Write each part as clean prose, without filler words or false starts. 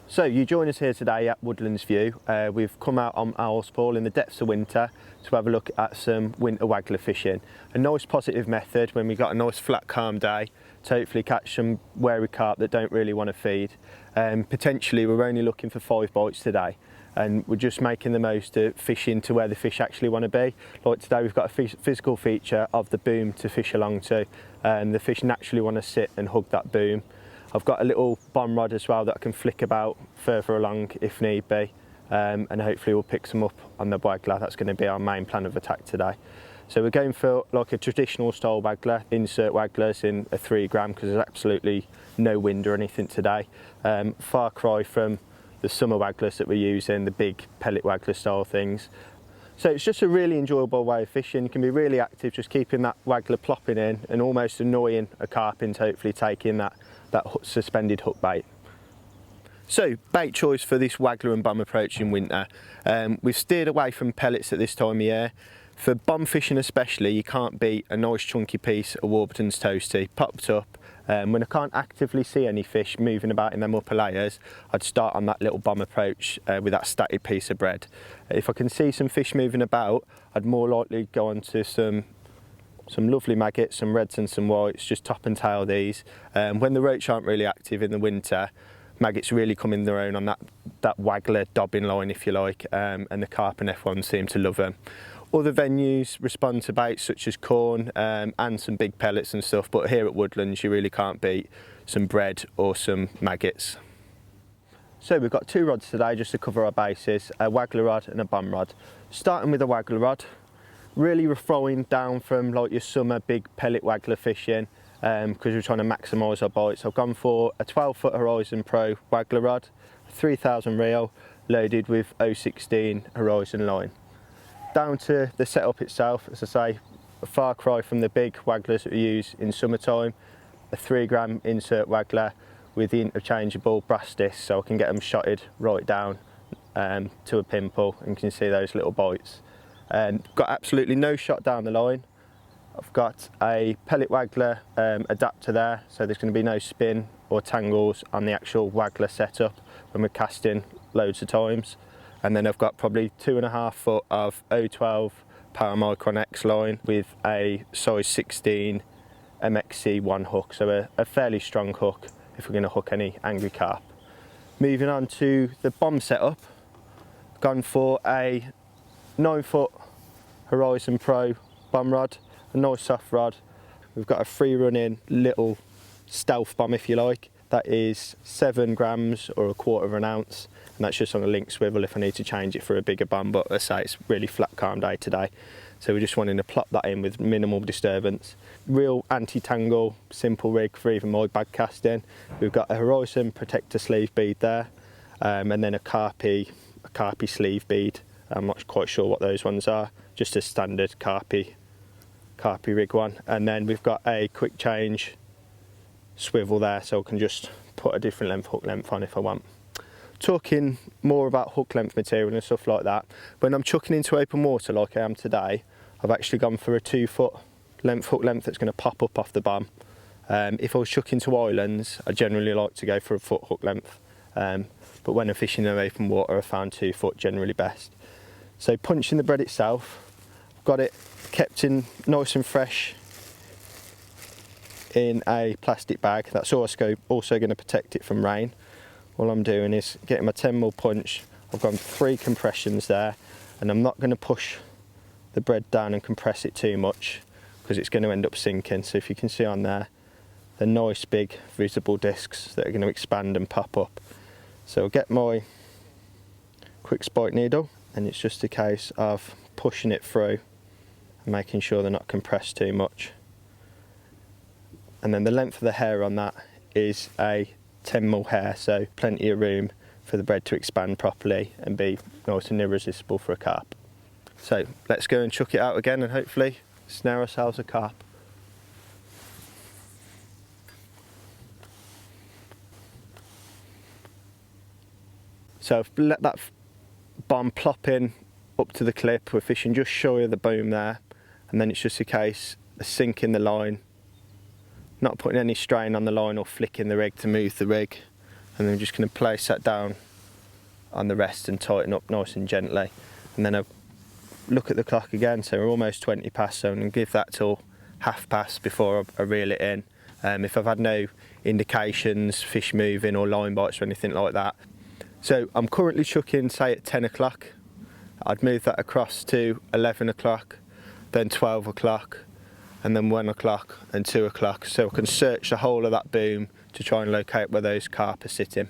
So you join us here today at Woodlands View. We've come out on our spool in the depths of winter to have a look at some winter waggler fishing. A nice positive method when we've got a nice flat calm day to hopefully catch some wary carp that don't really want to feed. Potentially we're only looking for 5 bites today, and we're just making the most of fishing to where the fish actually want to be. Like today we've got a physical feature of the boom to fish along to, and the fish naturally want to sit and hug that boom. I've got a little bomb rod as well that I can flick about further along if need be, and hopefully we'll pick some up on the waggler. That's going to be our main plan of attack today. So we're going for like a traditional style waggler, insert wagglers in a 3 gram because there's absolutely no wind or anything today. Far cry from the summer wagglers that we're using, the big pellet waggler style things. So it's just a really enjoyable way of fishing. You can be really active just keeping that waggler plopping in and almost annoying a carp into hopefully taking that suspended hook bait. So bait choice for this waggler and bum approach in winter. We've steered away from pellets at this time of year. For bum fishing especially, you can't beat a nice chunky piece of Warburton's Toasty popped up. When I can't actively see any fish moving about in them upper layers, I'd start on that little bum approach with that static piece of bread. If I can see some fish moving about, I'd more likely go on to some lovely maggots, some reds and some whites, just top and tail these. When the roach aren't really active in the winter, maggots really come in their own on that waggler dobbing line, if you like, and the carp and F1 seem to love them. Other venues respond to baits such as corn and some big pellets and stuff, but here at Woodlands you really can't beat some bread or some maggots. So we've got 2 rods today just to cover our bases, a waggler rod and a bum rod. Starting with a waggler rod, really referring down from like your summer big pellet waggler fishing because we're trying to maximise our bites. I've gone for a 12-foot Horizon Pro waggler rod, 3000 reel, loaded with 016 Horizon line. Down to the setup itself, as I say, a far cry from the big wagglers that we use in summertime, a 3 gram insert waggler with the interchangeable brass disc so I can get them shotted right down to a pimple and you can see those little bites. Got absolutely no shot down the line. I've got a pellet waggler adapter there, so there's going to be no spin or tangles on the actual waggler setup when we're casting loads of times. And then I've got probably 2.5 foot of 012 Power Micron X line with a size 16 MXC1 hook, so a fairly strong hook if we're going to hook any angry carp. Moving on to the bomb setup, gone for a 9-foot Horizon Pro bomb rod, a nice soft rod. We've got a free running little stealth bomb if you like. That is 7 grams or 1/4 ounce, and that's just on a link swivel if I need to change it for a bigger bomb, but as I say, it's really flat calm day today. So we're just wanting to plop that in with minimal disturbance. Real anti-tangle, simple rig for even my bag casting. We've got a Horizon protector sleeve bead there, and then a carpy sleeve bead. I'm not quite sure what those ones are, just a standard carpy rig one. And then we've got a quick change swivel there, so I can just put a different hook length on if I want. Talking more about hook length material and stuff like that, when I'm chucking into open water like I am today, I've actually gone for a 2-foot hook length that's going to pop up off the bum. If I was chucking to islands, I generally like to go for a foot hook length, but when I'm fishing in open water I found 2 foot generally best. So punching the bread itself, I've got it kept in nice and fresh in a plastic bag. That's also going to protect it from rain. All I'm doing is getting my 10mm punch. I've gone 3 compressions there, and I'm not going to push the bread down and compress it too much because it's going to end up sinking. So if you can see on there, the nice big visible discs that are going to expand and pop up. So I'll get my quick spike needle, and it's just a case of pushing it through and making sure they're not compressed too much. And then the length of the hair on that is a 10mm hair, so plenty of room for the bread to expand properly and be nice and irresistible for a carp. So let's go and chuck it out again and hopefully snare ourselves a carp. So I've let that bomb plop in up to the clip. We're fishing just shy of the boom there, and then it's just a case of sinking the line, not putting any strain on the line or flicking the rig to move the rig, and then I'm just going to place that down on the rest and tighten up nice and gently. And then I look at the clock again, so we're almost 20 past, so I'm going to give that till 1/2 before I reel it in. If I've had no indications, fish moving or line bites or anything like that. So I'm currently chucking, say, at 10 o'clock. I'd move that across to 11 o'clock, then 12 o'clock, and then 1 o'clock and 2 o'clock. So I can search the whole of that boom to try and locate where those carp are sitting.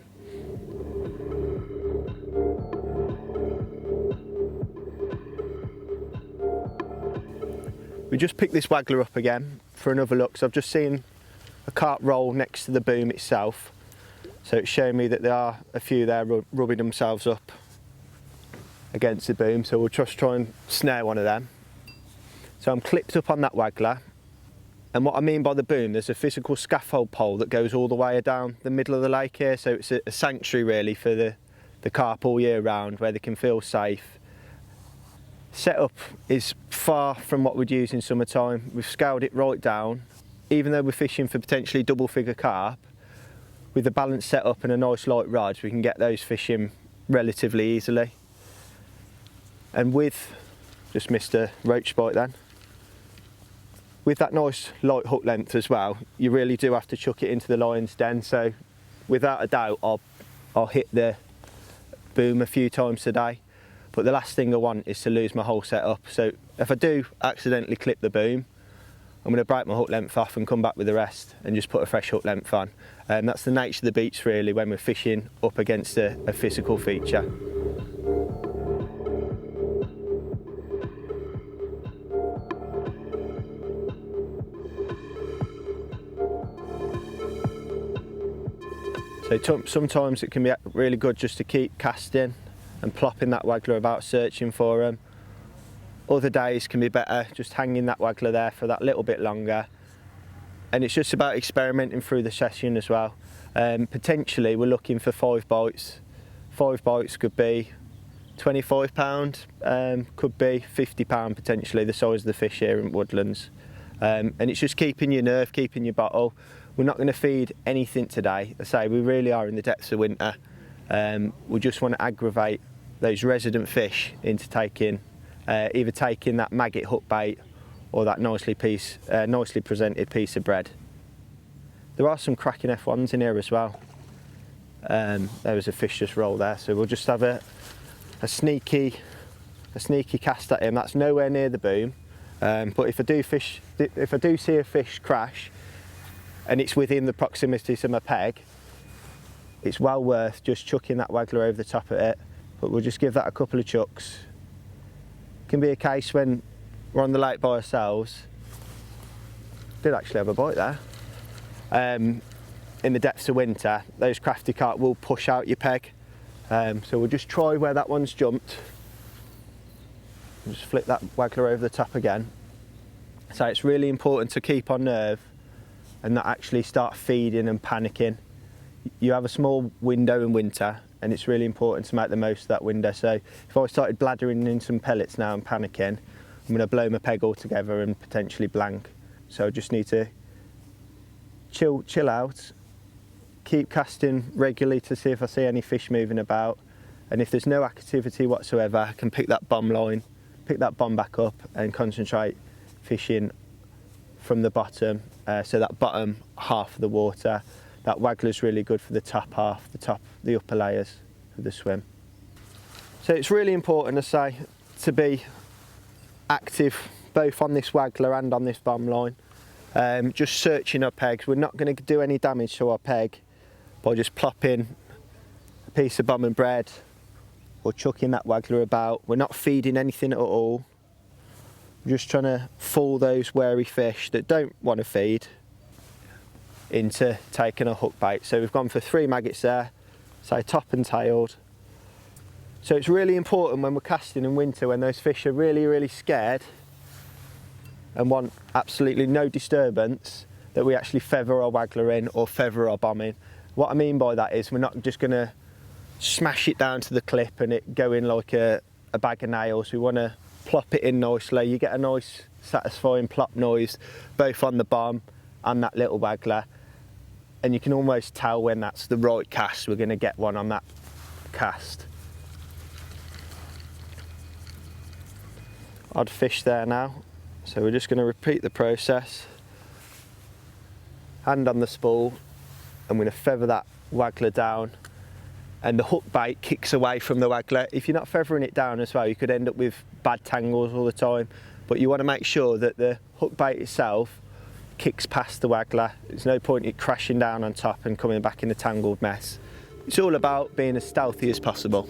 We just picked this Waggler up again for another look. So I've just seen a carp roll next to the boom itself. So it's showing me that there are a few there rubbing themselves up against the boom. So we'll just try and snare one of them. So I'm clipped up on that Waggler. And what I mean by the boom, there's a physical scaffold pole that goes all the way down the middle of the lake here. So it's a sanctuary really for the carp all year round, where they can feel safe. Setup is far from what we'd use in summertime. We've scaled it right down. Even though we're fishing for potentially double figure carp, with a balanced setup and a nice light rod, we can get those fishing relatively easily. And with, just missed a roach bite then. With that nice light hook length as well, you really do have to chuck it into the lion's den. So without a doubt, I'll hit the boom a few times today. But the last thing I want is to lose my whole setup. So if I do accidentally clip the boom, I'm going to break my hook length off and come back with the rest and just put a fresh hook length on. And that's the nature of the beach really when we're fishing up against a physical feature. So sometimes it can be really good just to keep casting and plopping that Waggler about, searching for them. Other days can be better just hanging that Waggler there for that little bit longer. And it's just about experimenting through the session as well. Potentially we're looking for 5 bites. 5 bites could be £25, could be £50 potentially, the size of the fish here in Woodlands. And it's just keeping your nerve, keeping your bottle. We're not going to feed anything today. I say we really are in the depths of winter. We just want to aggravate those resident fish into taking, either taking that maggot hook bait or that nicely presented piece of bread. There are some cracking F1s in here as well. There was a fish just rolled there, so we'll just have a sneaky cast at him. That's nowhere near the boom, but if I do see a fish crash and it's within the proximity to my peg, it's well worth just chucking that Waggler over the top of it. But we'll just give that a couple of chucks. It can be a case when we're on the lake by ourselves. Did actually have a bite there. In the depths of winter, those crafty carp will push out your peg. So we'll just try where that one's jumped. Just flick that Waggler over the top again. So it's really important to keep on nerve and not actually start feeding and panicking. You have a small window in winter and it's really important to make the most of that window. So if I started bladdering in some pellets now and panicking, I'm going to blow my peg altogether and potentially blank. So I just need to chill out, keep casting regularly to see if I see any fish moving about, and if there's no activity whatsoever, I can pick that bomb line, pick that bomb back up and concentrate fishing from the bottom. So that bottom half of the water, that Waggler's really good for the top half, the upper layers of the swim. So it's really important, I say, to be active both on this Waggler and on this bomb line. Just searching our pegs. We're not going to do any damage to our peg by just plopping a piece of bomb and bread or chucking that Waggler about. We're not feeding anything at all. We're just trying to fool those wary fish that don't want to feed into taking a hook bait. So we've gone for 3 maggots there, so top and tailed. So it's really important when we're casting in winter, when those fish are really scared and want absolutely no disturbance, that we actually feather our Waggler in or feather our bomb in. What I mean by that is we're not just going to smash it down to the clip and it go in like a bag of nails. We want to plop it in nicely. You get a nice satisfying plop noise both on the bomb and that little Waggler. and you can almost tell when that's the right cast. We're going to get one on that cast. Odd fish there now, so we're just going to repeat the process. Hand on the spool, I'm going to feather that waggler down, and the hook bait kicks away from the waggler. If you're not feathering it down as well, you could end up with bad tangles all the time, but you want to make sure that the hook bait itself kicks past the waggler. There's no point in it crashing down on top and coming back in a tangled mess. It's all about being as stealthy as possible.